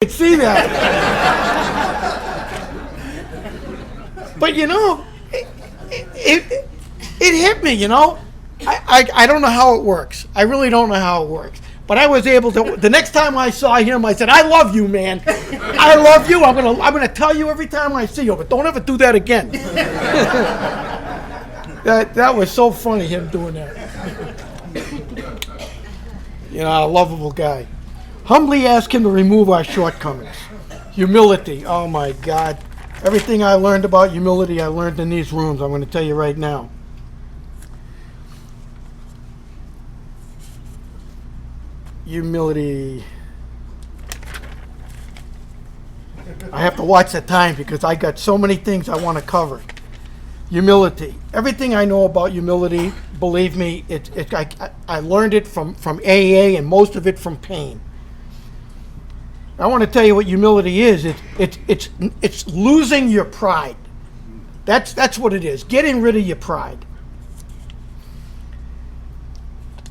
could see that. But it hit me, I don't know how it works. I really don't know how it works. But I was able to, the next time I saw him, I said, I love you, man. I love you. I'm gonna tell you every time I see you, but don't ever do that again. That was so funny, him doing that. A lovable guy. Humbly ask him to remove our shortcomings. Humility. Oh my God. Everything I learned about humility, I learned in these rooms. I'm going to tell you right now. Humility. I have to watch the time because I got so many things I want to cover. Humility. Everything I know about humility, believe me, I learned it from AA and most of it from pain. I want to tell you what humility is. It's losing your pride. That's what it is. Getting rid of your pride.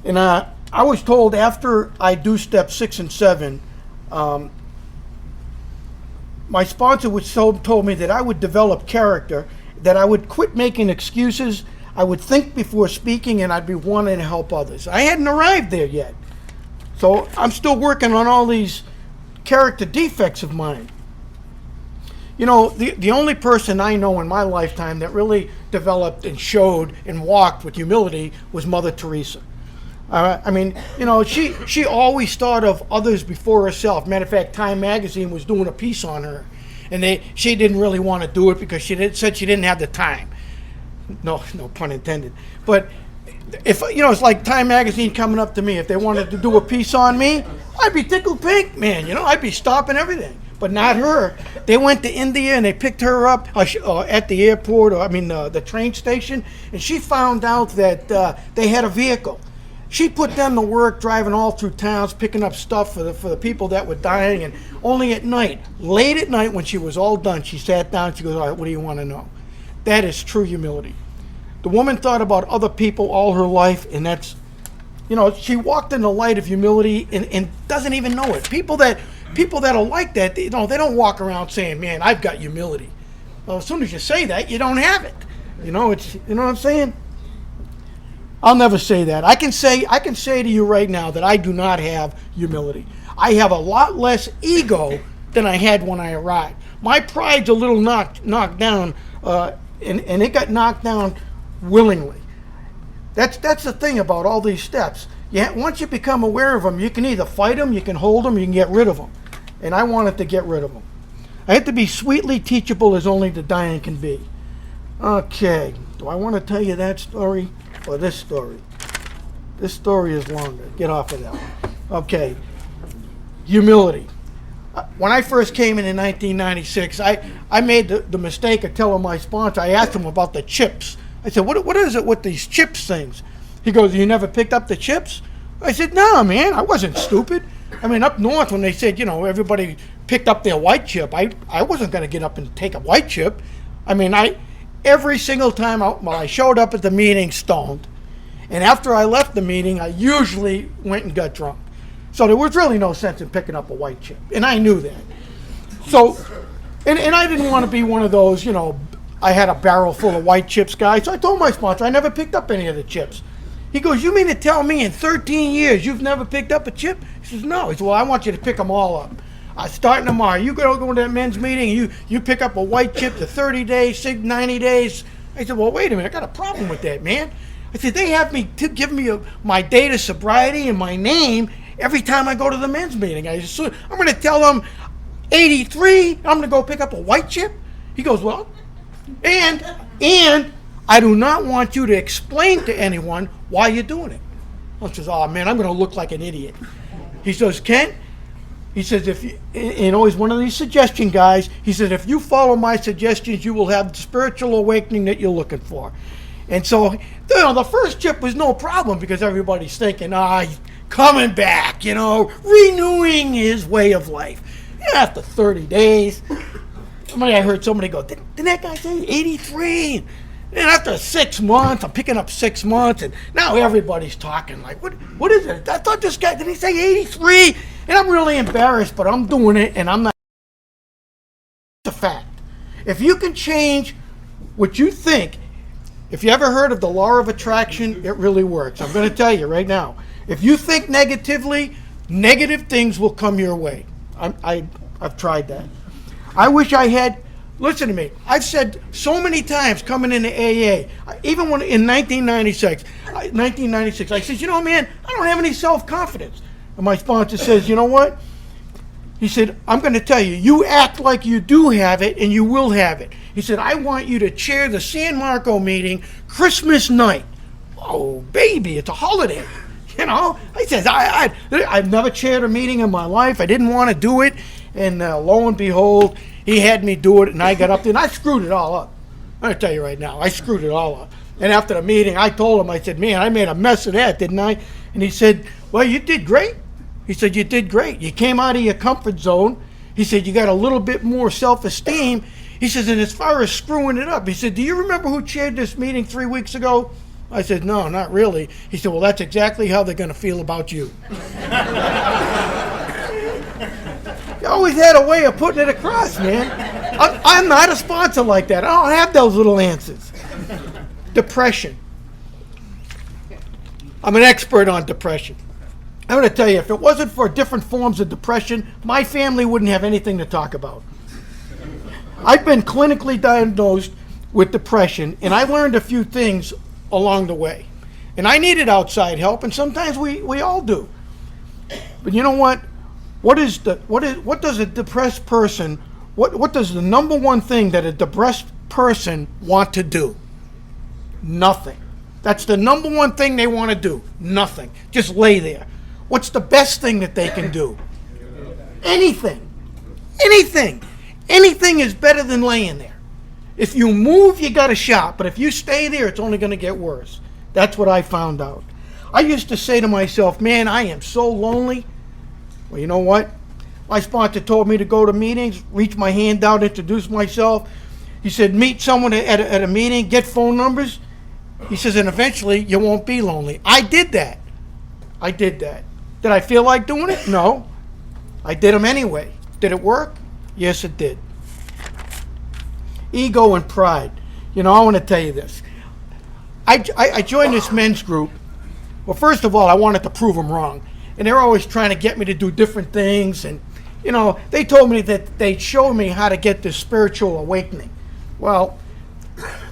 And I was told after I do step 6 and 7, my sponsor told me that I would develop character, that I would quit making excuses, I would think before speaking, and I'd be wanting to help others. I hadn't arrived there yet. So I'm still working on all these character defects of mine. The only person I know in my lifetime that really developed and showed and walked with humility was Mother Teresa. She always thought of others before herself. Matter of fact, Time magazine was doing a piece on her, and she didn't really want to do it because said she didn't have the time. No pun intended. But if it's like Time magazine coming up to me, if they wanted to do a piece on me, I'd be tickled pink, man. I'd be stopping everything. But not her. They went to India and they picked her up at the airport, the train station, and she found out that they had a vehicle. She put them to work driving all through towns, picking up stuff for the people that were dying, and only at night, late at night when she was all done, she sat down and she goes, all right, what do you want to know? That is true humility. The woman thought about other people all her life, and that's, she walked in the light of humility and doesn't even know it. People that are like that, they don't walk around saying, man, I've got humility. Well, as soon as you say that, you don't have it. You know what I'm saying? I'll never say that. I can say to you right now that I do not have humility. I have a lot less ego than I had when I arrived. My pride's a little knocked down, and it got knocked down willingly. That's the thing about all these steps. Once you become aware of them, you can either fight them, you can hold them, you can get rid of them. And I wanted to get rid of them. I had to be sweetly teachable as only the dying can be. Okay, do I want to tell you that story or this story? This story is longer. Get off of that one. Okay, humility. When I first came in 1996, I made the mistake of telling my sponsor, I asked him about the chips. I said, what is it with these chips things? He goes, you never picked up the chips? I said, no, man, I wasn't stupid. Up north when they said, everybody picked up their white chip, I wasn't going to get up and take a white chip. Every single time I showed up at the meeting stoned, and after I left the meeting, I usually went and got drunk. So there was really no sense in picking up a white chip, and I knew that. So, and I didn't want to be one of those, I had a barrel full of white chips guys, so I told my sponsor I never picked up any of the chips. He goes, you mean to tell me in 13 years you've never picked up a chip? He says, no. He says, well, I want you to pick them all up. Starting tomorrow, you go to that men's meeting, and you pick up a white chip to 30 days, 90 days. I said, well, wait a minute, I got a problem with that, man. I said, they have me give me my date of sobriety and my name every time I go to the men's meeting. I said, I'm going to tell them 83, I'm going to go pick up a white chip? He goes, well, and I do not want you to explain to anyone why you're doing it. I says, oh, man, I'm going to look like an idiot. He says, Kent, he says, he's one of these suggestion guys. He says, if you follow my suggestions, you will have the spiritual awakening that you're looking for. And so, the first chip was no problem because everybody's thinking, he's coming back, renewing his way of life. After 30 days, I heard somebody go, didn't that guy say 83? And after 6 months, I'm picking up 6 months, and now everybody's talking like, what is it? I thought this guy, did he say 83? And I'm really embarrassed, but I'm doing it, and I'm not. It's a fact. If you can change what you think, if you ever heard of the law of attraction, it really works. I'm going to tell you right now. If you think negatively, negative things will come your way. I've tried that. I wish I had. Listen to me. I've said so many times coming into AA, even when in 1996, I said, you know, man, I don't have any self-confidence. And my sponsor says, you know what? He said, I'm going to tell you, you act like you do have it, and you will have it. He said, I want you to chair the San Marco meeting Christmas night. Oh, baby, it's a holiday. You know? I said, I've never chaired a meeting in my life. I didn't want to do it. And lo and behold, he had me do it, and I got up there, and I screwed it all up. I'm going to tell you right now, I screwed it all up. And after the meeting, I told him, I said, man, I made a mess of that, didn't I? And he said, well, you did great. He said, you did great. You came out of your comfort zone. He said, you got a little bit more self-esteem. He says, and as far as screwing it up, he said, do you remember who chaired this meeting 3 weeks ago? I said, no, not really. He said, well, that's exactly how they're going to feel about you. You always had a way of putting it across, man. I'm not a sponsor like that. I don't have those little answers. Depression. I'm an expert on depression. I'm going to tell you, if it wasn't for different forms of depression, my family wouldn't have anything to talk about. I've been clinically diagnosed with depression, and I learned a few things along the way. And I needed outside help, and sometimes we all do. But you know what? What does a depressed person, what does the number one thing that a depressed person want to do? Nothing. That's the number one thing they want to do. Nothing. Just lay there. What's the best thing that they can do? Anything. Anything. Anything is better than laying there. If you move, you got a shot. But if you stay there, it's only going to get worse. That's what I found out. I used to say to myself, man, I am so lonely. Well, you know what? My sponsor told me to go to meetings, reach my hand out, introduce myself. He said, meet someone at a meeting, get phone numbers. He says, and eventually you won't be lonely. I did that. Did I feel like doing it? No. I did them anyway. Did it work? Yes, it did. Ego and pride. You know, I want to tell you this. I joined this men's group. Well, first of all, I wanted to prove them wrong. And they're always trying to get me to do different things. And, you know, they told me that they'd show me how to get this spiritual awakening. Well,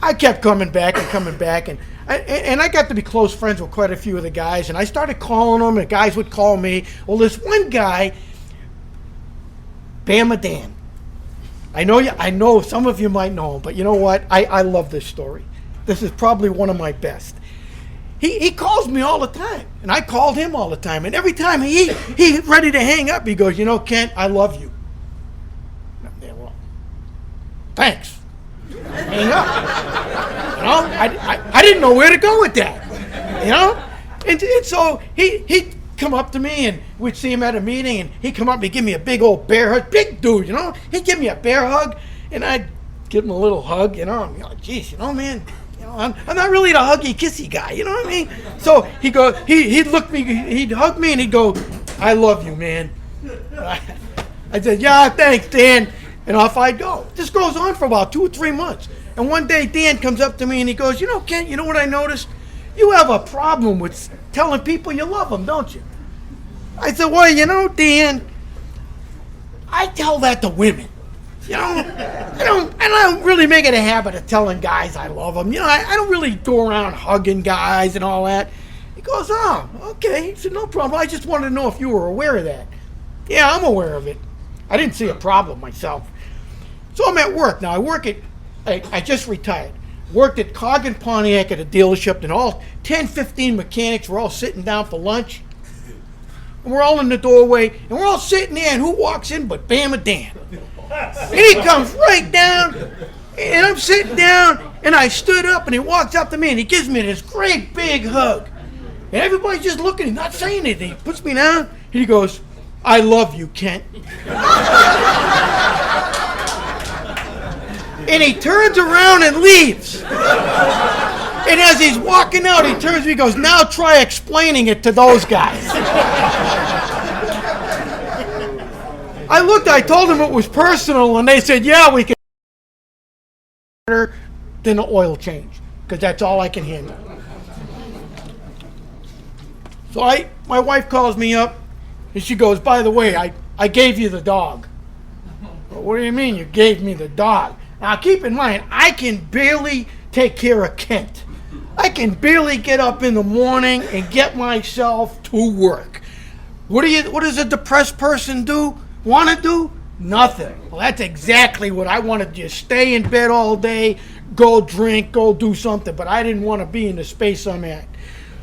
I kept coming back. And I got to be close friends with quite a few of the guys. And I started calling them, and guys would call me. Well, this one guy, Bama Dan. I know some of you might know him, but you know what? I love this story. This is probably one of my best. He calls me all the time, and I called him all the time. And every time he's ready to hang up, he goes, you know, Kent, I love you. Yeah, well, thanks. Hang up. You know, I didn't know where to go with that. You know, and so he'd come up to me, and we'd see him at a meeting, and he'd come up and he'd give me a big old bear hug. Big dude, you know. He'd give me a bear hug, and I'd give him a little hug, you know. I'm like, geez, you know, man. I'm not really the huggy, kissy guy, you know what I mean? So he'd look me, he'd hug me, and he'd go, I love you, man. I said, yeah, thanks, Dan. And off I'd go. This goes on for about 2 or 3 months. And one day Dan comes up to me and he goes, you know, Kent, you know what I noticed? You have a problem with telling people you love them, don't you? I said, well, you know, Dan, I tell that to women. You know, I don't really make it a habit of telling guys I love them. You know, I don't really go around hugging guys and all that. He goes, oh, okay. He said, no problem. I just wanted to know if you were aware of that. Yeah, I'm aware of it. I didn't see a problem myself. So I'm at work. Now, I just retired. Worked at Cog and Pontiac at a dealership, and all 10, 15 mechanics were all sitting down for lunch. And we're all in the doorway, and we're all sitting there, and who walks in but Bama Dan? And he comes right down, and I'm sitting down, and I stood up, and he walks up to me, and he gives me this great big hug. And everybody's just looking, he's not saying anything. He puts me down, and he goes, I love you, Kent. And he turns around and leaves. And as he's walking out, he turns to me and goes, now try explaining it to those guys. I told them it was personal, and they said, yeah, we can than an oil change, because that's all I can handle. So my wife calls me up, and she goes, by the way, I gave you the dog. Well, what do you mean you gave me the dog? Now keep in mind, I can barely take care of Kent. I can barely get up in the morning and get myself to work. What does a depressed person want to do? Nothing. Well, that's exactly what I want to do. Stay in bed all day, go drink, go do something. But I didn't want to be in the space I'm at.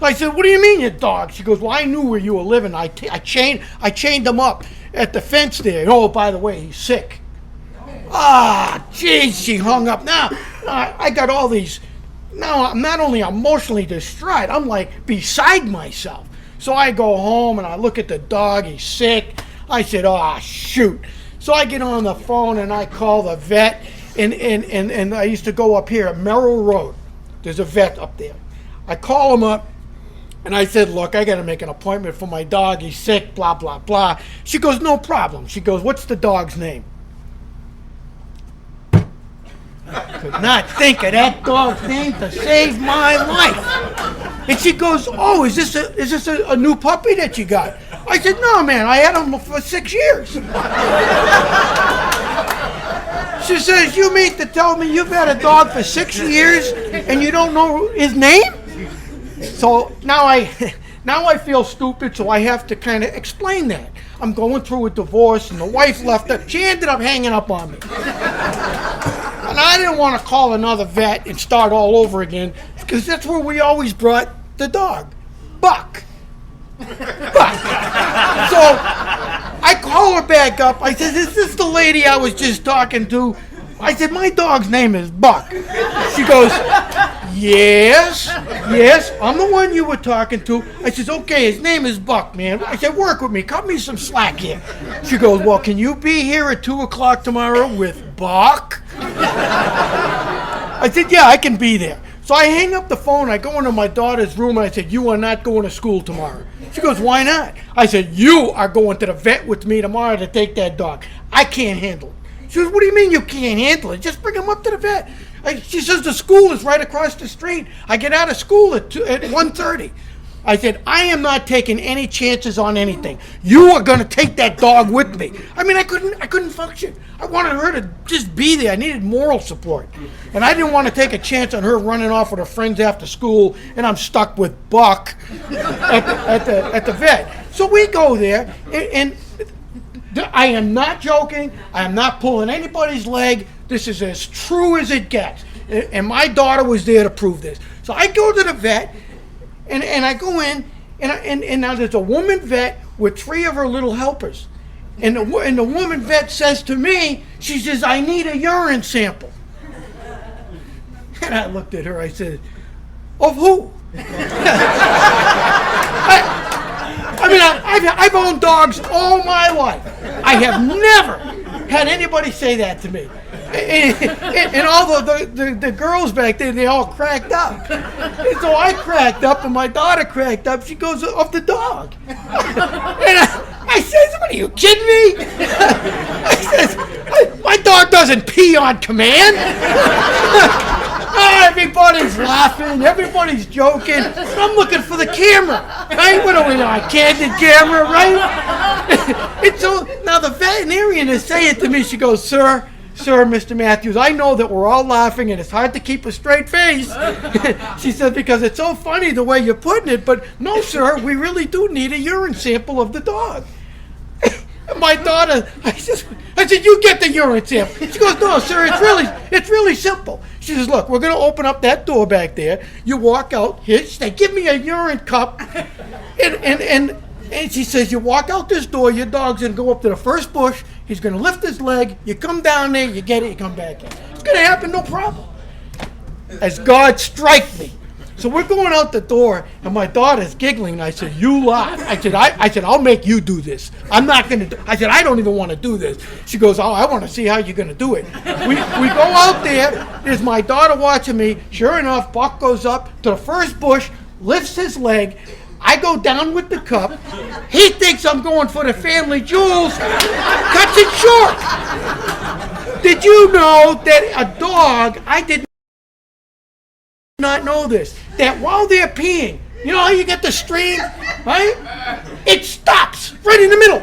So I said, what do you mean, your dog? She goes, well, I knew where you were living. I chained him up at the fence there. And, oh, by the way, he's sick. Ah, geez, she hung up. Now, I got all these. Now, I'm not only emotionally distraught, I'm like beside myself. So I go home and I look at the dog. He's sick. I said, oh, shoot. So I get on the phone and I call the vet. And I used to go up here at Merrill Road. There's a vet up there. I call him up and I said, look, I got to make an appointment for my dog. He's sick, blah, blah, blah. She goes, no problem. She goes, what's the dog's name? I could not think of that dog's name to save my life. And she goes, oh, is this a new puppy that you got? I said, no, man, I had him for 6 years. She says, you mean to tell me you've had a dog for 6 years and you don't know his name? So now I feel stupid, so I have to kind of explain that. I'm going through a divorce and the wife left her. She ended up hanging up on me. And I didn't want to call another vet and start all over again, because that's where we always brought the dog, Buck. So I call her back up. I said, is this the lady I was just talking to? I said, my dog's name is Buck. She goes, yes, I'm the one you were talking to. I said, okay, his name is Buck, man. I said, work with me, cut me some slack here. She goes, well, can you be here at 2 o'clock tomorrow with Buck? I said, yeah, I can be there. So I hang up the phone, I go into my daughter's room, and I said, you are not going to school tomorrow. She goes, why not? I said, you are going to the vet with me tomorrow to take that dog. I can't handle it. She goes, what do you mean you can't handle it? Just bring him up to the vet. She says, the school is right across the street. I get out of school at 1:30. I said, I am not taking any chances on anything. You are going to take that dog with me. I mean, I couldn't function. I wanted her to just be there. I needed moral support. And I didn't want to take a chance on her running off with her friends after school, and I'm stuck with Buck at the vet. So we go there, and I am not joking. I am not pulling anybody's leg. This is as true as it gets. And my daughter was there to prove this. So I go to the vet, and I go in, and now there's a woman vet with 3 of her little helpers. And the woman vet says to me, she says, I need a urine sample. And I looked at her, I said, of who? I mean, I've owned dogs all my life. I have never had anybody say that to me. And all the girls back there, they all cracked up. And so I cracked up, and my daughter cracked up. She goes, of the dog. And I said, what, are you kidding me? I said, my dog doesn't pee on command. Everybody's laughing, everybody's joking. I'm looking for the camera, right? What are we on, a candid camera, right? And so now the veterinarian is saying to me, she goes, Sir, Mr. Matthews, I know that we're all laughing and it's hard to keep a straight face. She said, because it's so funny the way you're putting it, but no, sir, we really do need a urine sample of the dog. And my daughter, I said, you get the urine sample. She goes, no, sir, it's really simple. She says, look, we're going to open up that door back there. You walk out here. She said, give me a urine cup. And she says, you walk out this door, your dog's going to go up to the first bush. He's going to lift his leg. You come down there, you get it, you come back in. It's going to happen, no problem. As God strike me. So we're going out the door, and my daughter's giggling. I said, you lie. I said, I'll make you do this. I'm not going to do. I said, I don't even want to do this. She goes, oh, I want to see how you're going to do it. We go out there. There's my daughter watching me. Sure enough, Buck goes up to the first bush, lifts his leg. I go down with the cup. He thinks I'm going for the family jewels. Cuts it short. Did you know that a dog, I did not know this, that while they're peeing, you know how you get the stream, right? It stops right in the middle.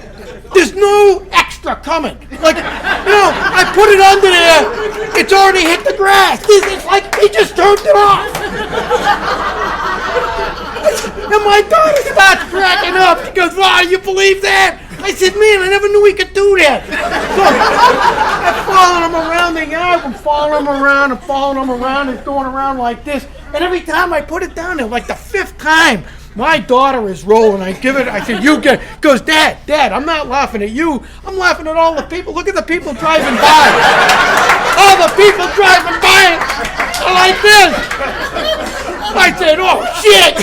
There's no extra coming. Like, I put it under there. It's already hit the grass. It's like he just turned it off. And my daughter starts cracking up. She goes, "Wow, you believe that?" I said, "Man, I never knew he could do that." So I'm following him around the yard. I'm following him around and following him around and going around like this. And every time I put it down there, like the 5th time, my daughter is rolling. I said, "You get," goes, Dad, I'm not laughing at you. I'm laughing at all the people. Look at the people driving by. All the people driving by are like this. I said, "Oh shit!"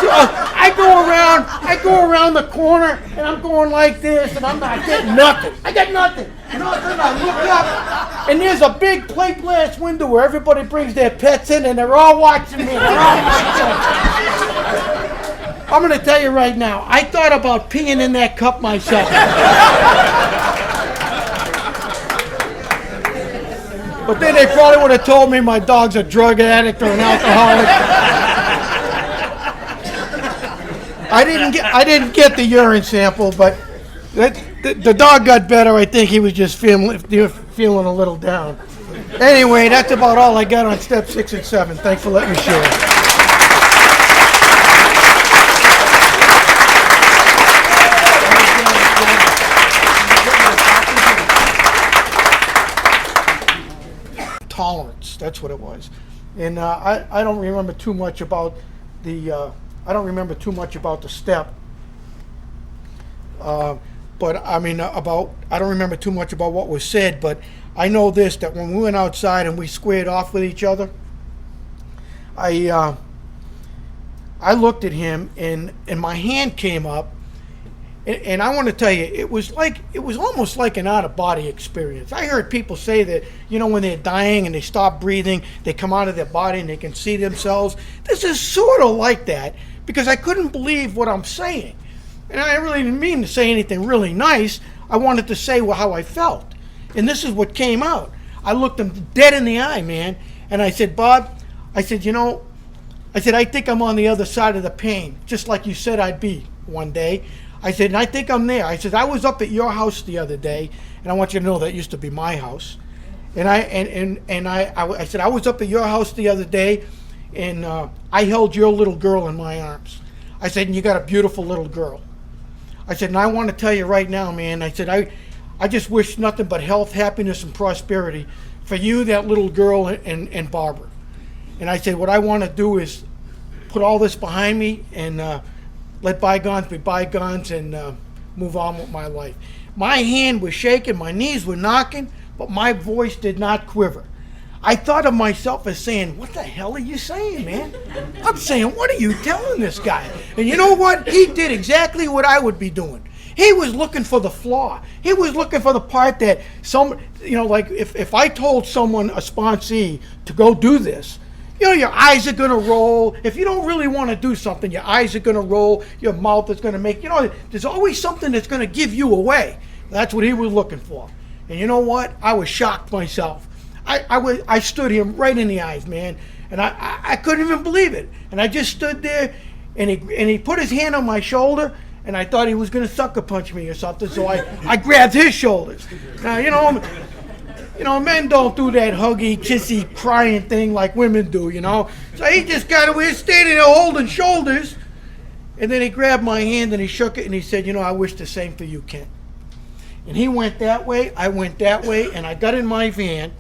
So I go around the corner, and I'm going like this, and I'm not getting nothing. I got nothing. And all of a sudden I look up, and there's a big plate glass window where everybody brings their pets in, and they're all watching me. I'm going to tell you right now, I thought about peeing in that cup myself. But then they probably would have told me my dog's a drug addict or an alcoholic. I didn't get the urine sample, but the dog got better. I think he was just feeling a little down. Anyway, that's about all I got on step 6 and 7. Thanks for letting me share. Tolerance, that's what it was. And I don't remember too much about the step. But I mean, I don't remember too much about what was said, but I know this, that when we went outside and we squared off with each other, I looked at him and my hand came up, and I want to tell you, it was almost like an out-of-body experience. I heard people say that, when they're dying and they stop breathing, they come out of their body and they can see themselves. This is sort of like that, because I couldn't believe what I'm saying. And I really didn't mean to say anything really nice. I wanted to say how I felt. And this is what came out. I looked him dead in the eye, man, and I said, "Bob," I said, "I think I'm on the other side of the pain, just like you said I'd be one day." I said, "And I think I'm there." I said, "I was up at your house the other day, and I want you to know that used to be my house." And I said, "I was up at your house the other day, and I held your little girl in my arms." I said, "And you got a beautiful little girl." I said, "And I want to tell you right now, man," I said, I just wish nothing but health, happiness, and prosperity for you, that little girl, and Barbara." And I said, "What I want to do is put all this behind me and let bygones be bygones and move on with my life." My hand was shaking, my knees were knocking, but my voice did not quiver. I thought of myself as saying, "What the hell are you saying, man?" I'm saying, "What are you telling this guy?" And you know what? He did exactly what I would be doing. He was looking for the flaw. He was looking for the part that like if I told someone, a sponsee, to go do this, your eyes are going to roll. If you don't really want to do something, your eyes are going to roll, your mouth is going to make, there's always something that's going to give you away. That's what he was looking for. And you know what? I was shocked myself. I stood him right in the eyes, man, and I couldn't even believe it. And I just stood there, and he put his hand on my shoulder, and I thought he was going to sucker punch me or something, so I grabbed his shoulders. Now, men don't do that huggy, kissy, crying thing like women do, So he just got away, standing there holding shoulders, and then he grabbed my hand and he shook it and he said, "I wish the same for you, Kent." And he went that way, I went that way, and I got in my van.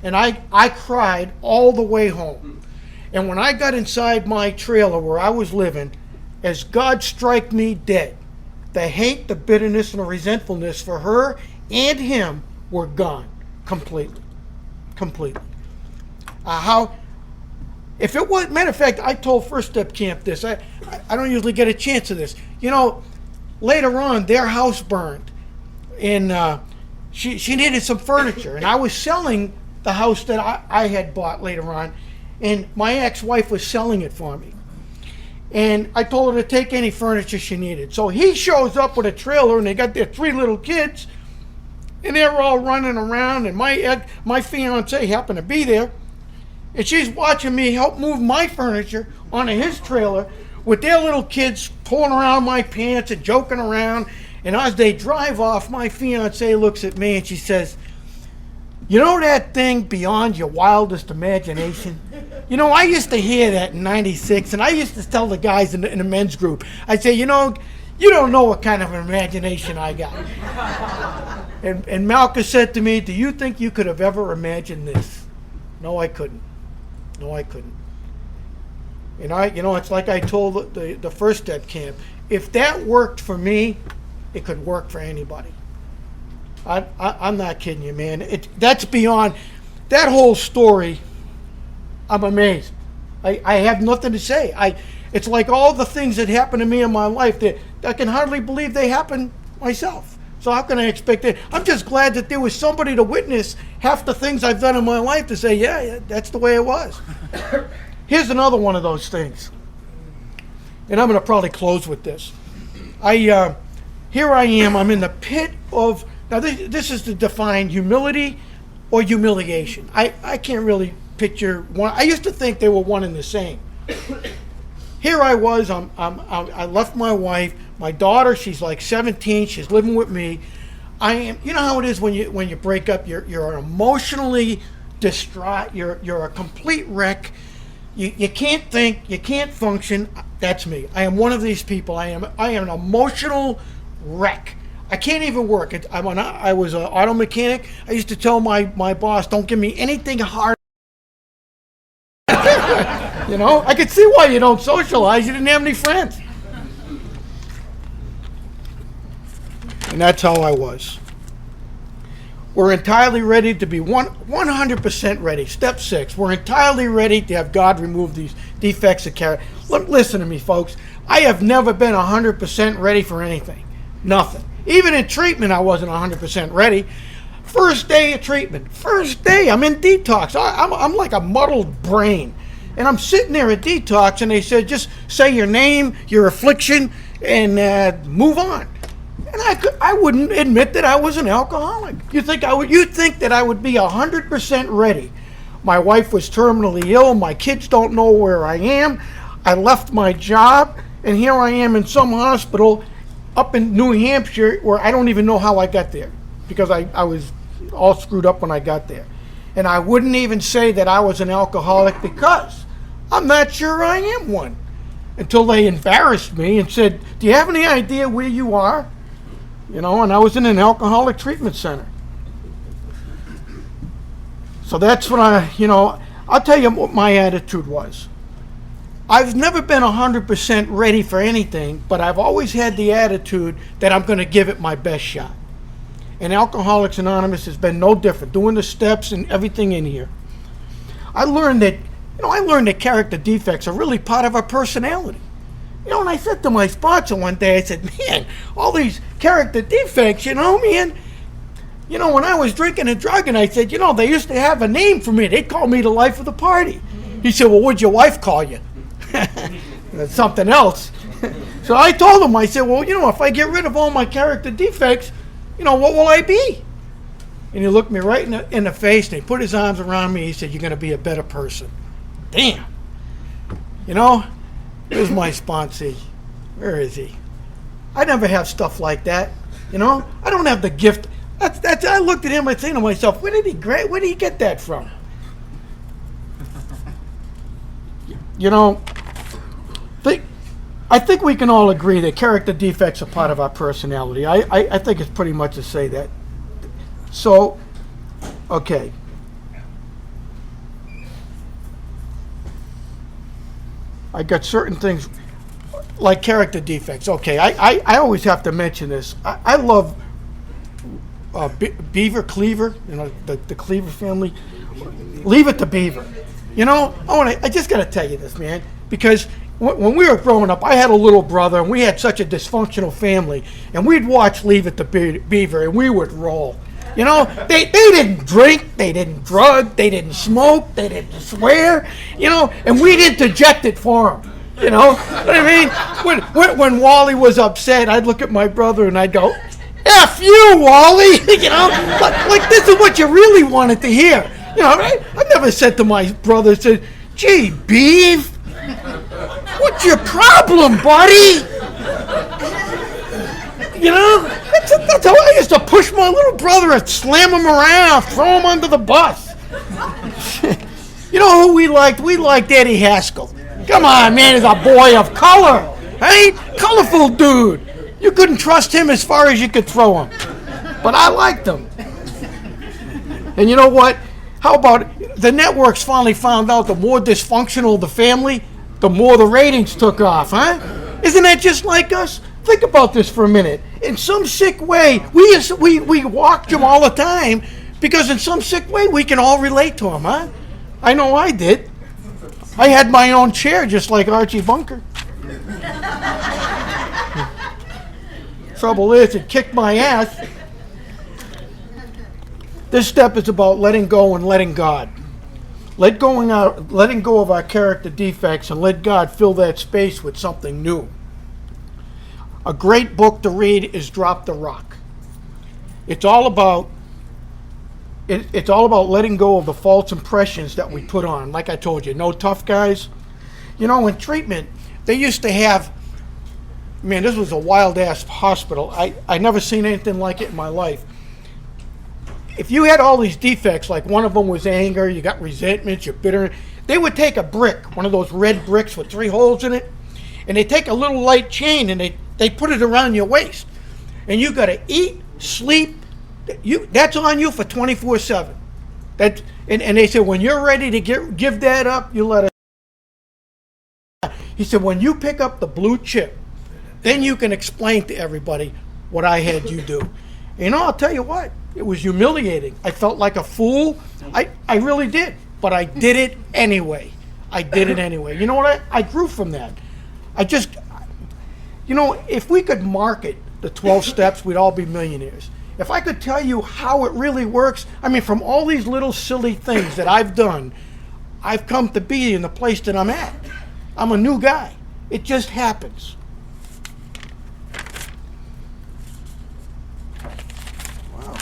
And I cried all the way home. And when I got inside my trailer where I was living, as God strike me dead, the hate, the bitterness, and the resentfulness for her and him were gone completely. Completely. If it was, matter of fact, I told First Step Camp this. I don't usually get a chance of this. Later on, their house burned. And she needed some furniture. And I was selling the house that I had bought later on, and my ex-wife was selling it for me. And I told her to take any furniture she needed. So he shows up with a trailer, and they got their 3 little kids, and they're all running around, and my fiance happened to be there, and she's watching me help move my furniture onto his trailer with their little kids pulling around my pants and joking around. And as they drive off, my fiance looks at me and she says, "You know that thing beyond your wildest imagination?" You know, I used to hear that in '96, and I used to tell the guys in the men's group, I'd say, you don't know what kind of imagination I got. And Malcolm said to me, "Do you think you could have ever imagined this?" No, I couldn't. No, I couldn't. And it's like I told the first step camp, if that worked for me, it could work for anybody. I'm not kidding you, man. That's beyond that whole story. I'm amazed. I have nothing to say. It's like all the things that happened to me in my life that I can hardly believe they happened myself. So how can I expect it? I'm just glad that there was somebody to witness half the things I've done in my life to say, yeah, that's the way it was. Here's another one of those things. And I'm going to probably close with this. Here I am. I'm in the pit of, now this is to define humility or humiliation. I can't really picture one. I used to think they were one and the same. Here I was. I left my wife. My daughter, she's like 17. She's living with me. I am. You know how it is when you break up. You're emotionally distraught. You're a complete wreck. You can't think. You can't function. That's me. I am one of these people. I am an emotional wreck. I can't even work. I was an auto mechanic. I used to tell my boss, "Don't give me anything hard." I could see why you don't socialize. You didn't have any friends. And that's how I was. We're entirely ready to be 100% ready. Step 6, we're entirely ready to have God remove these defects of character. Listen to me, folks. I have never been 100% ready for anything. Nothing. Even in treatment, I wasn't 100% ready. First day of treatment. First day, I'm in detox. I'm like a muddled brain. And I'm sitting there at detox, and they said, just say your name, your affliction, and move on. And I wouldn't admit that I was an alcoholic. You'd think that I would be 100% ready. My wife was terminally ill. My kids don't know where I am. I left my job, and here I am in some hospital up in New Hampshire where I don't even know how I got there because I was all screwed up when I got there. And I wouldn't even say that I was an alcoholic because I'm not sure I am one. Until they embarrassed me and said, "Do you have any idea where you are?" And I was in an alcoholic treatment center. So that's what I'll tell you what my attitude was. I've never been 100% ready for anything, but I've always had the attitude that I'm going to give it my best shot. And Alcoholics Anonymous has been no different, doing the steps and everything in here. I learned that character defects are really part of our personality. And I said to my sponsor one day, I said, "Man, all these character defects, man, when I was drinking and drugging," I said, "they used to have a name for me. They'd call me the life of the party." He said, "Well, what'd your wife call you?" That's something else. So I told him, I said, "Well, if I get rid of all my character defects, what will I be?" And he looked me right in the face, and he put his arms around me. He said, "You're going to be a better person." Damn. Where's my sponsee? Where is he? I never have stuff like that. I don't have the gift. I looked at him and said to myself, where did he get that from? I think we can all agree that character defects are part of our personality. I think it's pretty much to say that. So, okay. I got certain things like character defects. Okay, I always have to mention this. I love Beaver Cleaver, the Cleaver family. Leave it to Beaver. I just got to tell you this, man, because when we were growing up, I had a little brother, and we had such a dysfunctional family, and we'd watch Leave It to Beaver, and we would roll. They didn't drink, they didn't drug, they didn't smoke, they didn't swear, and we'd interject it for them. You know what I mean? When Wally was upset, I'd look at my brother and I'd go, F you, Wally! You know, like this is what you really wanted to hear. You know, I never said to my brother, said, gee, Beef, what's your problem, buddy? You know, that's how I used to push my little brother and slam him around, throw him under the bus. You know who we liked? We liked Eddie Haskell. Come on, man, he's a boy of color. Hey, colorful dude. You couldn't trust him as far as you could throw him. But I liked him. And you know what? How about the networks finally found out the more dysfunctional the family, the more the ratings took off, huh? Isn't that just like us? Think about this for a minute. In some sick way, we walked him all the time because in some sick way we can all relate to him, huh? I know I did. I had my own chair just like Archie Bunker. Trouble is, it kicked my ass. This step is about letting go and letting God. Letting go of our character defects and let God fill that space with something new. A great book to read is Drop the Rock. It's all about letting go of the false impressions that we put on. Like I told you, no tough guys. You know, in treatment, they used to have, man, this was a wild-ass hospital. I never seen anything like it in my life. If you had all these defects, like one of them was anger, you got resentment, you're bitter, they would take a brick, one of those red bricks with 3 holes in it, and they take a little light chain and they put it around your waist. And you got to eat, sleep, that's on you for 24/7. And they said, when you're ready to give that up, you let it. He said, when you pick up the blue chip, then you can explain to everybody what I had you do. You know, I'll tell you what, it was humiliating. I felt like a fool. I really did. But I did it anyway. You know what? I grew from that. You know, if we could market the 12 steps, we'd all be millionaires. If I could tell you how it really works, I mean, from all these little silly things that I've done, I've come to be in the place that I'm at. I'm a new guy. It just happens. Wow.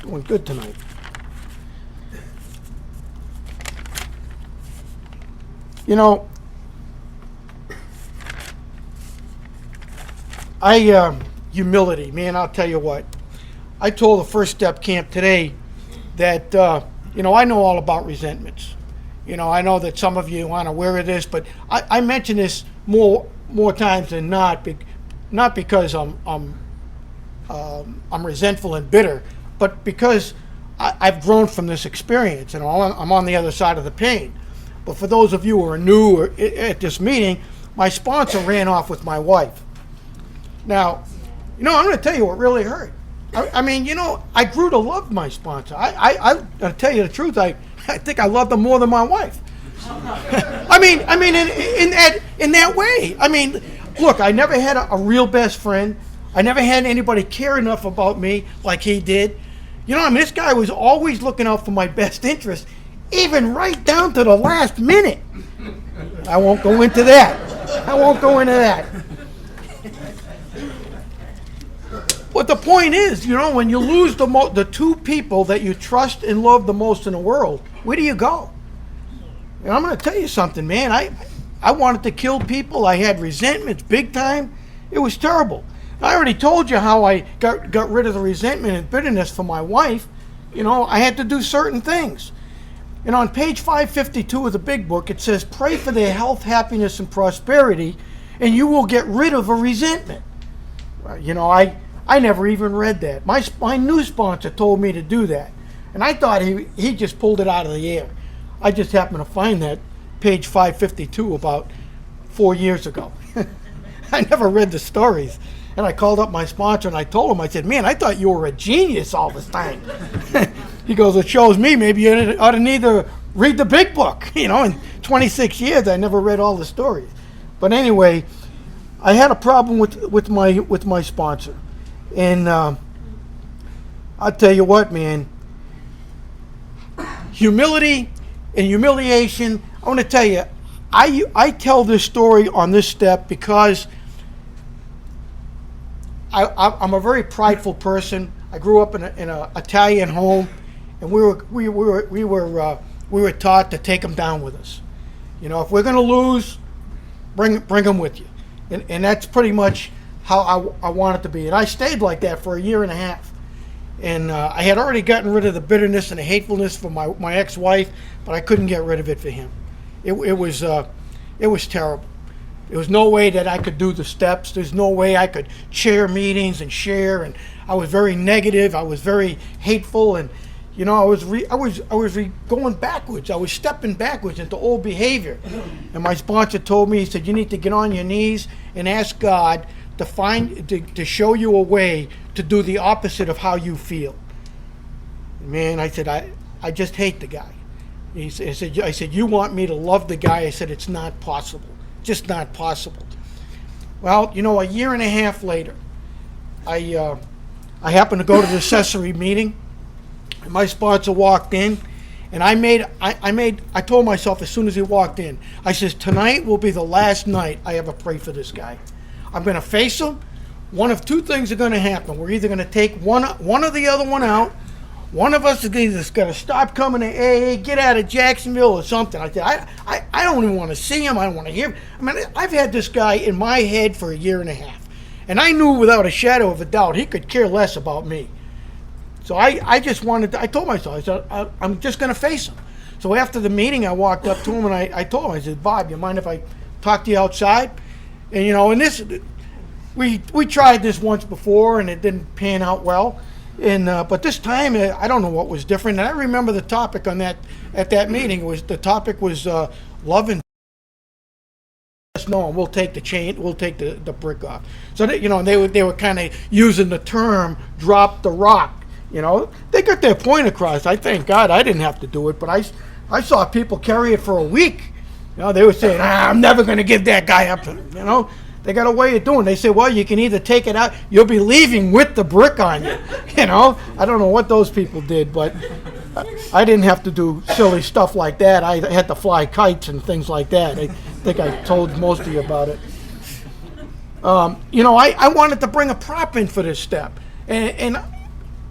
Doing good tonight. You know, humility, man, I'll tell you what. I told the First Step Camp today that, you know, I know all about resentments. You know, I know that some of you aren't aware of this, but I mention this more times than not, not because I'm resentful and bitter, but because I've grown from this experience and I'm on the other side of the pain. But for those of you who are new at this meeting, my sponsor ran off with my wife. Now, you know, I'm going to tell you what really hurt. I mean, you know, I grew to love my sponsor. I'll tell you the truth. I think I loved him more than my wife. I mean, in that way. I mean, look, I never had a real best friend. I never had anybody care enough about me like he did. You know, I mean, this guy was always looking out for my best interest, even right down to the last minute. I won't go into that. But the point is, you know, when you lose the 2 people that you trust and love the most in the world, where do you go? And I'm going to tell you something, man. I wanted to kill people. I had resentments big time. It was terrible. I already told you how I got rid of the resentment and bitterness for my wife. You know, I had to do certain things. And on page 552 of the big book, it says, pray for their health, happiness, and prosperity, and you will get rid of a resentment. Well, you know, I never even read that. My new sponsor told me to do that. And I thought he just pulled it out of the air. I just happened to find that page 552 about 4 years ago. I never read the stories. And I called up my sponsor and I told him, I said, man, I thought you were a genius all this time. He goes, it shows me maybe you ought to need to read the big book. You know, in 26 years I never read all the stories. But anyway, I had a problem with my sponsor. And I'll tell you what, man, humility and humiliation, I want to tell you, I tell this story on this step because I'm a very prideful person. I grew up in a Italian home, and we were taught to take them down with us. You know, if we're going to lose, bring them with you, and that's pretty much how I want it to be. And I stayed like that for a year and a half. And I had already gotten rid of the bitterness and the hatefulness for my ex-wife, but I couldn't get rid of it for him. It was terrible. There was no way that I could do the steps. There's no way I could chair meetings and share. And I was very negative. I was very hateful, and you know, I was going backwards. I was stepping backwards into old behavior. And my sponsor told me, he said, you need to get on your knees and ask God to show you a way to do the opposite of how you feel. Man, I said, I just hate the guy. I said, you want me to love the guy? I said, it's not possible. Just not possible. Well, you know, a year and a half later, I happened to go to the accessory meeting, and my sponsor walked in, and I told myself as soon as he walked in, I says, tonight will be the last night I ever pray for this guy. I'm going to face him. One of two things are going to happen. We're either going to take one or the other one out. One of us is either going to stop coming to AA, get out of Jacksonville or something. I said, I don't even want to see him. I don't want to hear him. I mean, I've had this guy in my head for a year and a half. And I knew without a shadow of a doubt he could care less about me. So I told myself, I said, I'm just going to face him. So after the meeting, I walked up to him and I told him, I said, Bob, you mind if I talk to you outside? And, you know, and this, we tried this once before and it didn't pan out well. And but this time, I don't know what was different. And I remember the topic at that meeting. The topic was love and no, and we'll take the brick off. So that, you know, they were kind of using the term drop the rock. You know, they got their point across. I thank God I didn't have to do it, but I saw people carry it for a week. You know, they were saying, I'm never going to give that guy up. You know, they got a way of doing it. They say, well, you can either take it out, you'll be leaving with the brick on you. You know, I don't know what those people did, but I didn't have to do silly stuff like that. I had to fly kites and things like that. I think I told most of you about it. You know, I wanted to bring a prop in for this step. And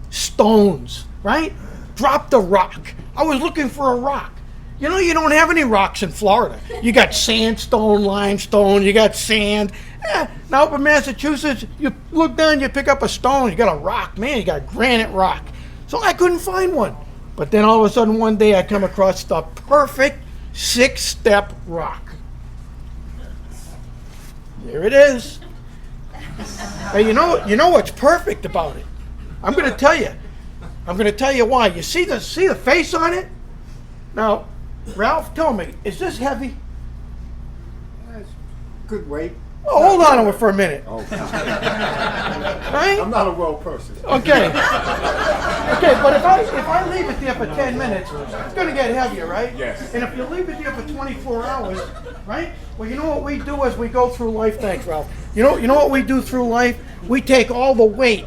stones, right? Drop the rock. I was looking for a rock. You know, you don't have any rocks in Florida. You got sandstone, limestone, you got sand. Now up in Massachusetts, you look down, you pick up a stone, you got a rock. Man, you got granite rock. So I couldn't find one. But then all of a sudden one day I come across the perfect 6-step rock. There it is. Hey, you know what's perfect about it? I'm going to tell you. I'm going to tell you why. You see the face on it? Now, Ralph, tell me, is this heavy? That's good weight. Oh, hold on for a minute. Oh. Right? I'm not a road person. Okay. Okay, but if I leave it there for 10 minutes, it's going to get heavier, right? Yes. And if you leave it there for 24 hours, right? Well, you know what we do as we go through life? Thanks, Ralph. You know what we do through life? We take all the weight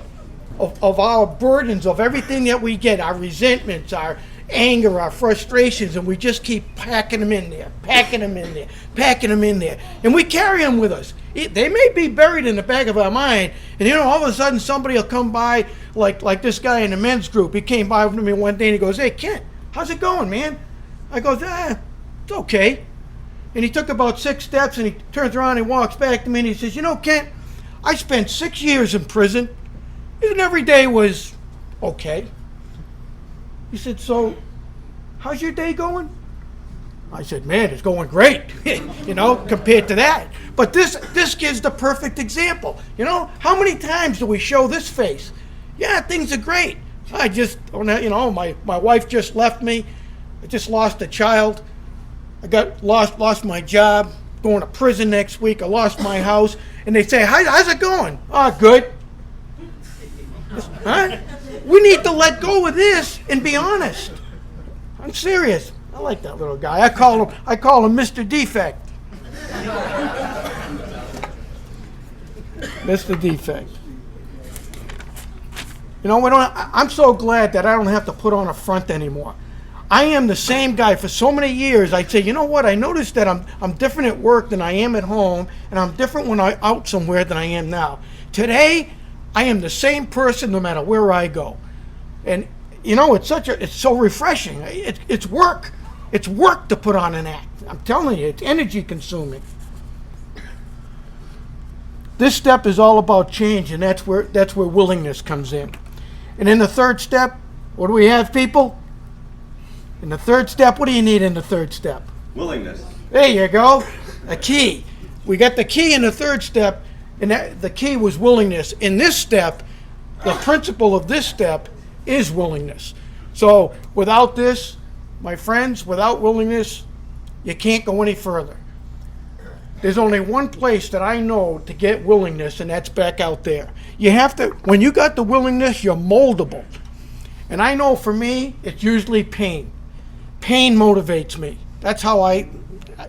of our burdens, of everything that we get, our resentments, our anger, our frustrations, and we just keep packing them in there, packing them in there, packing them in there. And we carry them with us. They may be buried in the back of our mind, and you know, all of a sudden somebody will come by, like this guy in the men's group. He came by with me one day and he goes, hey, Kent, how's it going, man? I go, it's okay. And he took about 6 steps and he turns around and walks back to me and he says, you know, Kent, I spent 6 years in prison, and every day was okay. He said, so how's your day going? I said, man, it's going great, you know, compared to that. But this gives the perfect example. You know, how many times do we show this face? Yeah, things are great. I just, you know, my wife just left me. I just lost a child. I got lost my job, going to prison next week. I lost my house. And they say, how's it going? Oh, good. Huh? We need to let go of this and be honest. I'm serious. I like that little guy. I call him Mr. Defect. Mr. Defect. You know, I'm so glad that I don't have to put on a front anymore. I am the same guy for so many years. I'd say, you know what? I noticed that I'm different at work than I am at home, and I'm different when I'm out somewhere than I am now. Today, I am the same person no matter where I go. And you know, it's so refreshing. It's work. It's work to put on an act. I'm telling you, it's energy consuming. This step is all about change, and that's where willingness comes in. And in the third step, what do we have, people? In the third step, what do you need in the third step? Willingness. There you go. A key. We got the key in the third step, and the key was willingness. In this step, the principle of this step is willingness. So without this, my friends, without willingness, you can't go any further. There's only one place that I know to get willingness, and that's back out there. You have to, when you got the willingness, you're moldable. And I know for me, it's usually pain. Pain motivates me. That's how I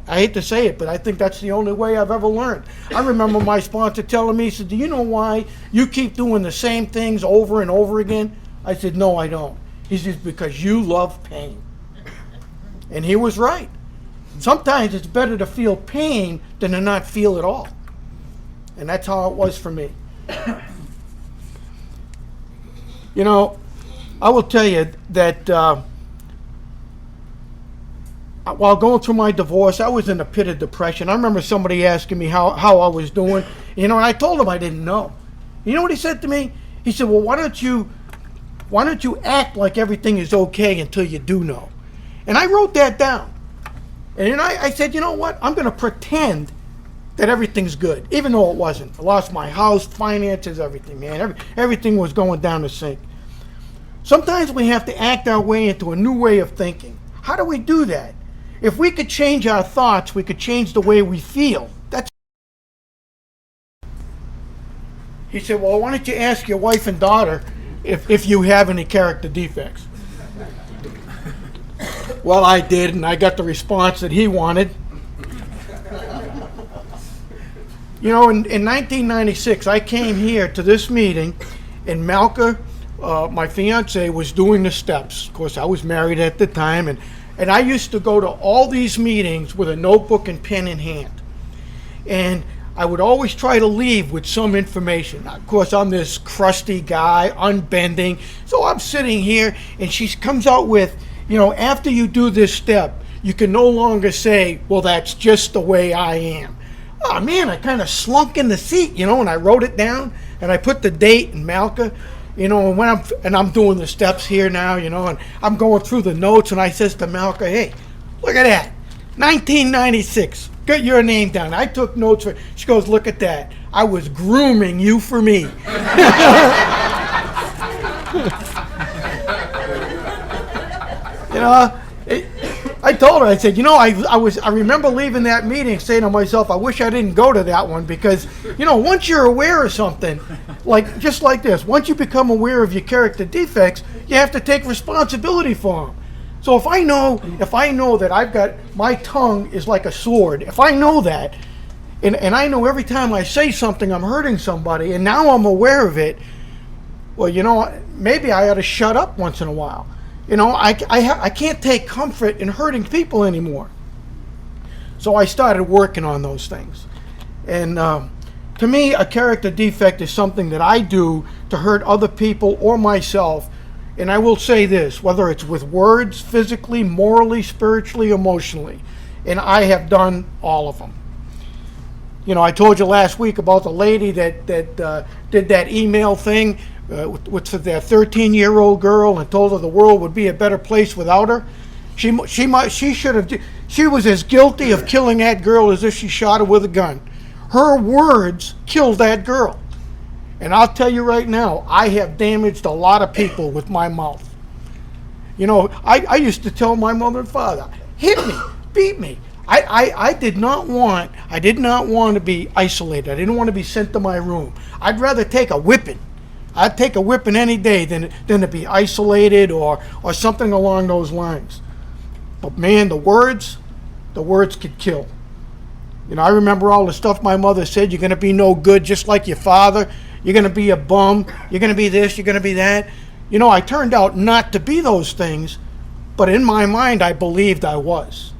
hate to say it, but I think that's the only way I've ever learned. I remember my sponsor telling me, he said, do you know why you keep doing the same things over and over again? I said, no, I don't. He says, because you love pain. And he was right. Sometimes it's better to feel pain than to not feel it all. And that's how it was for me. You know, I will tell you that while going through my divorce, I was in a pit of depression. I remember somebody asking me how I was doing. You know, and I told him I didn't know. You know what he said to me? He said, well, why don't you act like everything is okay until you do know? And I wrote that down. And I said, you know what? I'm going to pretend that everything's good, even though it wasn't. I lost my house, finances, everything, man. Everything was going down the sink. Sometimes we have to act our way into a new way of thinking. How do we do that? If we could change our thoughts, we could change the way we feel. He said, well, why don't you ask your wife and daughter if you have any character defects? Well, I did, and I got the response that he wanted. You know, in 1996, I came here to this meeting, and Malka, my fiance, was doing the steps. Of course, I was married at the time, and I used to go to all these meetings with a notebook and pen in hand. And I would always try to leave with some information. Now, of course, I'm this crusty guy, unbending. So I'm sitting here, and she comes out with, you know, after you do this step, you can no longer say, well, that's just the way I am. Oh, man, I kind of slunk in the seat, you know, and I wrote it down, and I put the date and Malka, you know, and I'm doing the steps here now, you know, and I'm going through the notes, and I says to Malka, hey, look at that, 1996, get your name down. I took notes for, she goes, look at that. I was grooming you for me. You know, I told her, I said, you know, I remember leaving that meeting saying to myself, I wish I didn't go to that one because, you know, once you're aware of something, like just like this, once you become aware of your character defects, you have to take responsibility for them. So if I know that I've got, my tongue is like a sword, if I know that, and I know every time I say something I'm hurting somebody, and now I'm aware of it, well, you know, maybe I ought to shut up once in a while. You know, I can't take comfort in hurting people anymore. So I started working on those things. And to me, a character defect is something that I do to hurt other people or myself. And I will say this, whether it's with words, physically, morally, spiritually, emotionally. And I have done all of them. You know, I told you last week about the lady that did that email thing with their 13-year-old girl and told her the world would be a better place without her. She was as guilty of killing that girl as if she shot her with a gun. Her words killed that girl. And I'll tell you right now, I have damaged a lot of people with my mouth. You know, I used to tell my mother and father, hit me, beat me. I did not want to be isolated. I didn't want to be sent to my room. I'd rather take a whipping. I'd take a whipping any day than to be isolated or something along those lines. But man, the words could kill. You know, I remember all the stuff my mother said. You're going to be no good, just like your father. You're going to be a bum. You're going to be this. You're going to be that. You know, I turned out not to be those things, but in my mind, I believed I was.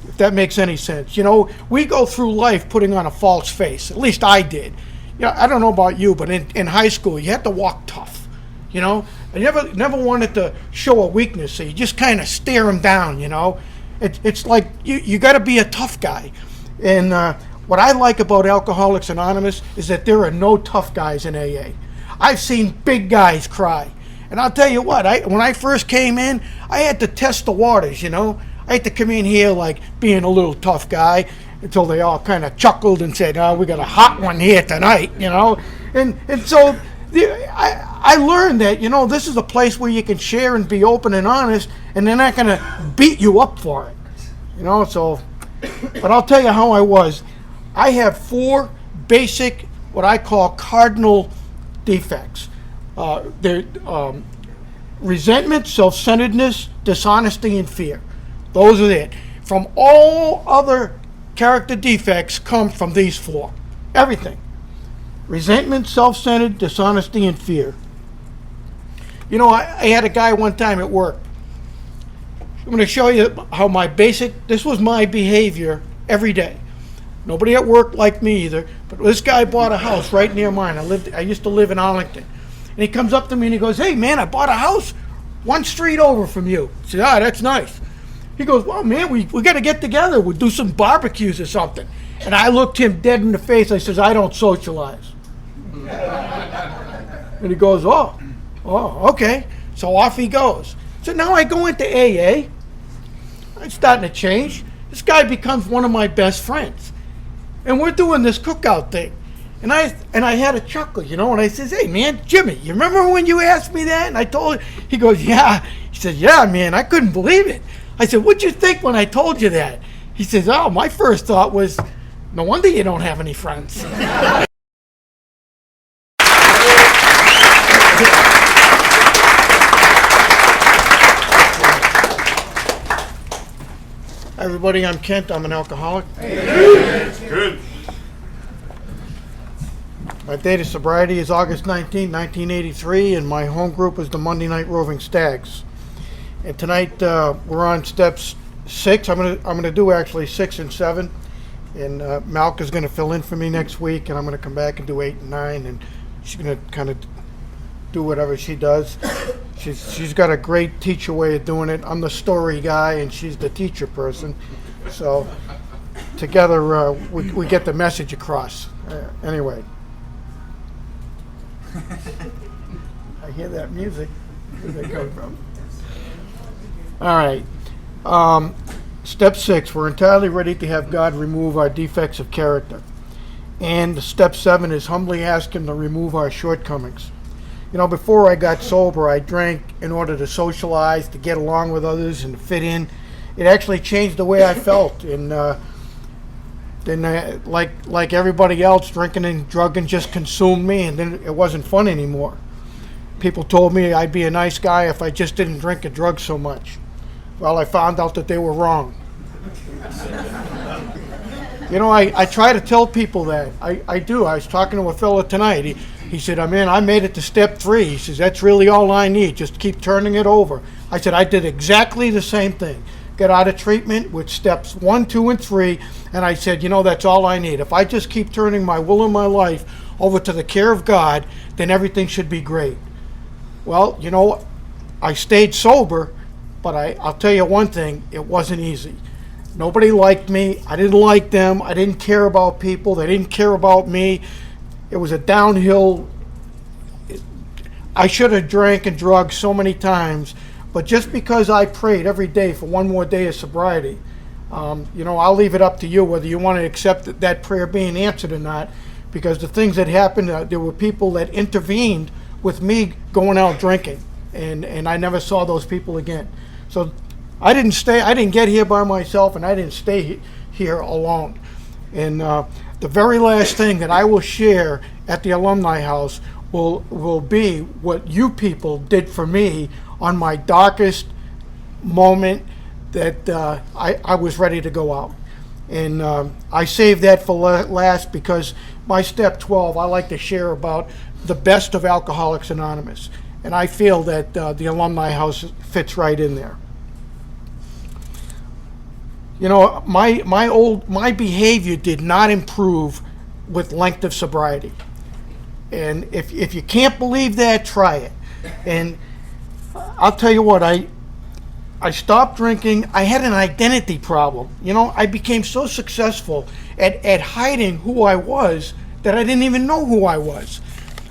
If that makes any sense. You know, we go through life putting on a false face. At least I did. You know, I don't know about you, but in high school, you had to walk tough. You know, I never wanted to show a weakness, so you just kind of stare them down. You know, it's like you got to be a tough guy. And what I like about Alcoholics Anonymous is that there are no tough guys in AA. I've seen big guys cry. And I'll tell you what, when I first came in, I had to test the waters, you know. I had to come in here like being a little tough guy until they all kind of chuckled and said, oh, we got a hot one here tonight, you know. And so I learned that, you know, this is a place where you can share and be open and honest, and they're not going to beat you up for it, you know. So, but I'll tell you how I was. I have 4 basic, what I call cardinal defects. They're resentment, self-centeredness, dishonesty, and fear. Those are it. From all other character defects come from these 4. Everything. Resentment, self-centered, dishonesty, and fear. You know, I had a guy one time at work. I'm going to show you how this was my behavior every day. Nobody at work liked me either, but this guy bought a house right near mine. I used to live in Arlington. And he comes up to me and he goes, hey man, I bought a house 1 street over from you. I said, that's nice. He goes, well man, we got to get together. We'll do some barbecues or something. And I looked him dead in the face. I says, I don't socialize. And he goes, oh, okay. So off he goes. So now I go into AA. I'm starting to change. This guy becomes one of my best friends. And we're doing this cookout thing. And I had a chuckle, you know, and I says, hey man, Jimmy, you remember when you asked me that? And I told him, he goes, yeah. He said, yeah man, I couldn't believe it. I said, what'd you think when I told you that? He says, oh, my first thought was, no wonder you don't have any friends. Hi everybody, I'm Kent, I'm an alcoholic. Good. My date of sobriety is August 19, 1983, and my home group is the Monday Night Roving Stags. And tonight we're on steps 6. I'm gonna do actually 6 and 7, and Malk is gonna fill in for me next week, and I'm gonna come back and do 8 and 9, and she's gonna kind of do whatever she does. She's got a great teacher way of doing it. I'm the story guy, and she's the teacher person. So together we get the message across. Anyway. I hear that music. Where's that come from? All right. Step 6, we're entirely ready to have God remove our defects of character. And step 7 is humbly ask Him to remove our shortcomings. You know, before I got sober, I drank in order to socialize, to get along with others, and to fit in. It actually changed the way I felt. And then, like everybody else, drinking and drugging just consumed me, and then it wasn't fun anymore. People told me I'd be a nice guy if I just didn't drink and drug so much. Well, I found out that they were wrong. You know, I try to tell people that. I do. I was talking to a fellow tonight. He said, man, I made it to step 3. He says, that's really all I need. Just keep turning it over. I said, I did exactly the same thing. Got out of treatment with steps 1, 2, and 3, and I said, you know, that's all I need. If I just keep turning my will and my life over to the care of God, then everything should be great. Well, you know, I stayed sober, but I'll tell you one thing, it wasn't easy. Nobody liked me. I didn't like them. I didn't care about people. They didn't care about me. It was a downhill. I should have drank and drugged so many times, but just because I prayed every day for one more day of sobriety, you know, I'll leave it up to you whether you want to accept that prayer being answered or not, because the things that happened, there were people that intervened with me going out drinking, and I never saw those people again. So I didn't get here by myself, and I didn't stay here alone. And the very last thing that I will share at the alumni house will be what you people did for me on my darkest moment that I was ready to go out. And I saved that for last because my step 12, I like to share about the best of Alcoholics Anonymous. And I feel that the alumni house fits right in there. You know, my behavior did not improve with length of sobriety. And if you can't believe that, try it. And I'll tell you what, I stopped drinking. I had an identity problem. You know, I became so successful at hiding who I was that I didn't even know who I was.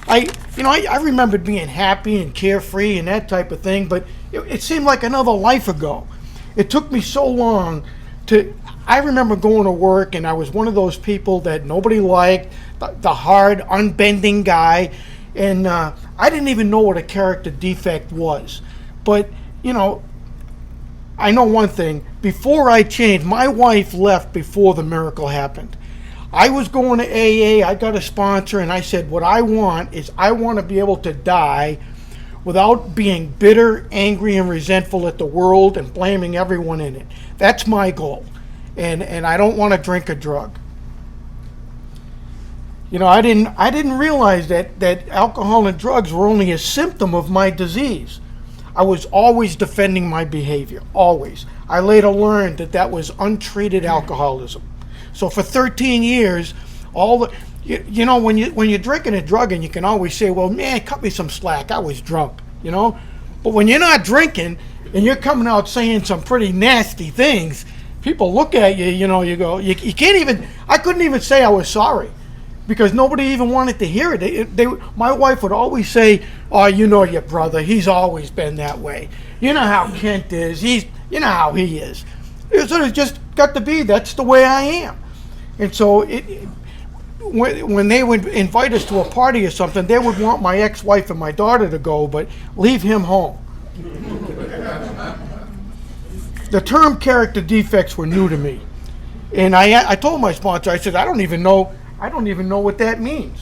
I remembered being happy and carefree and that type of thing, but it seemed like another life ago. It took me so long I remember going to work, and I was one of those people that nobody liked, the hard, unbending guy, and I didn't even know what a character defect was. But, you know, I know one thing. Before I changed, my wife left before the miracle happened. I was going to AA, I got a sponsor, and I said, what I want is I want to be able to die without being bitter, angry, and resentful at the world and blaming everyone in it. That's my goal. And I don't want to drink a drug. You know, I didn't realize that alcohol and drugs were only a symptom of my disease. I was always defending my behavior, always. I later learned that was untreated alcoholism. So for 13 years, you know, when you're drinking and drugging, you can always say, well, man, cut me some slack. I was drunk, you know. But when you're not drinking and you're coming out saying some pretty nasty things, people look at you, you know, you go, you can't even, I couldn't even say I was sorry because nobody even wanted to hear it. My wife would always say, oh, you know your brother, he's always been that way. You know how Kent is, you know how he is. It just got to be, that's the way I am. And so when they would invite us to a party or something, they would want my ex-wife and my daughter to go, but leave him home. The term character defects were new to me. And I told my sponsor, I said, I don't even know what that means.